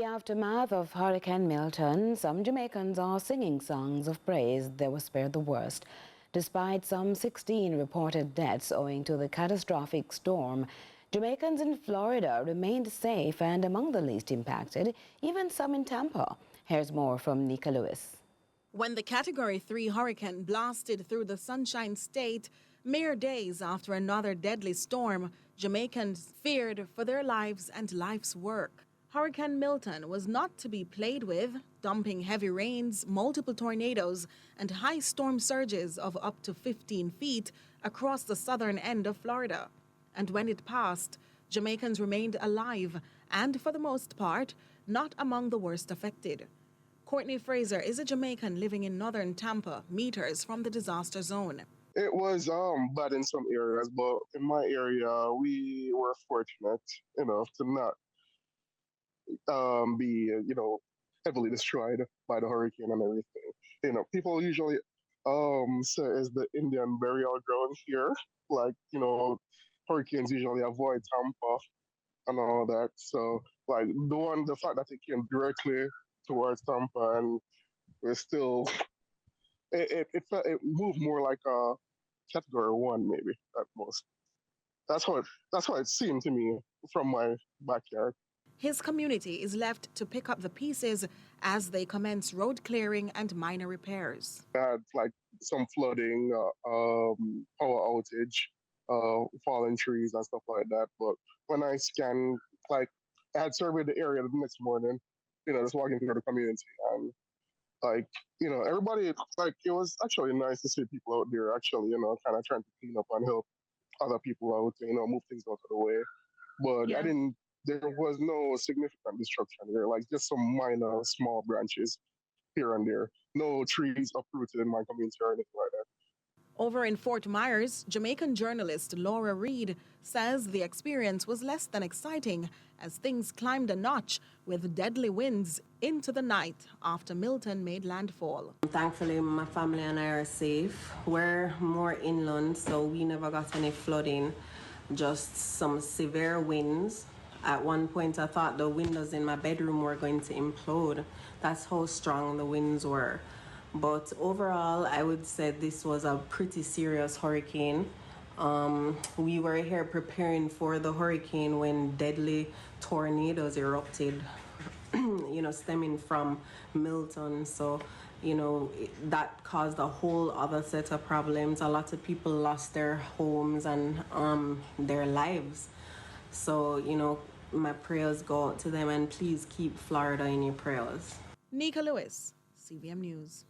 the aftermath of Hurricane Milton, some Jamaicans are singing songs of praise they were spared the worst. Despite some 16 reported deaths owing to the catastrophic storm, Jamaicans in Florida remained safe and among the least impacted, even some in Tampa. Here's more from Neika Lewis. When the Category 3 hurricane blasted through the Sunshine State, mere days after another deadly storm, Jamaicans feared for their lives and life's work. Hurricane Milton was not to be played with, dumping heavy rains, multiple tornadoes, and high storm surges of up to 15 feet across the southern end of Florida. And when it passed, Jamaicans remained alive and, for the most part, not among the worst affected. Courtney Fraser is a Jamaican living in northern Tampa, meters from the disaster zone. It was bad in some areas, but in my area, we were fortunate enough to not be, heavily destroyed by the hurricane and everything. People usually say it's the Indian burial ground here. Like, hurricanes usually avoid Tampa and all that. So, like, the fact that it came directly towards Tampa and we're still, it moved more like a Category 1 maybe at most. That's what it seemed to me from my backyard. His community is left to pick up the pieces as they commence road clearing and minor repairs. I had like some flooding, power outage, fallen trees and stuff like that. But when I scanned, like, I had surveyed the area the next morning, just walking through the community, and everybody, like, it was actually nice to see people out there actually, kind of trying to clean up and help other people out, move things out of the way. But there was no significant destruction here, like just some minor small branches here and there. No trees uprooted in my community or anything like that. Over in Fort Myers, Jamaican journalist Laura Reed says the experience was less than exciting as things climbed a notch with deadly winds into the night after Milton made landfall. Thankfully, my family and I are safe. We're more inland, so we never got any flooding, just some severe winds. At one point, I thought the windows in my bedroom were going to implode. That's how strong the winds were. But overall, I would say this was a pretty serious hurricane. We were here preparing for the hurricane when deadly tornadoes erupted, stemming from Milton. So, that caused a whole other set of problems. A lot of people lost their homes and their lives. So, my prayers go out to them, and please keep Florida in your prayers. Neika Lewis, CVM News.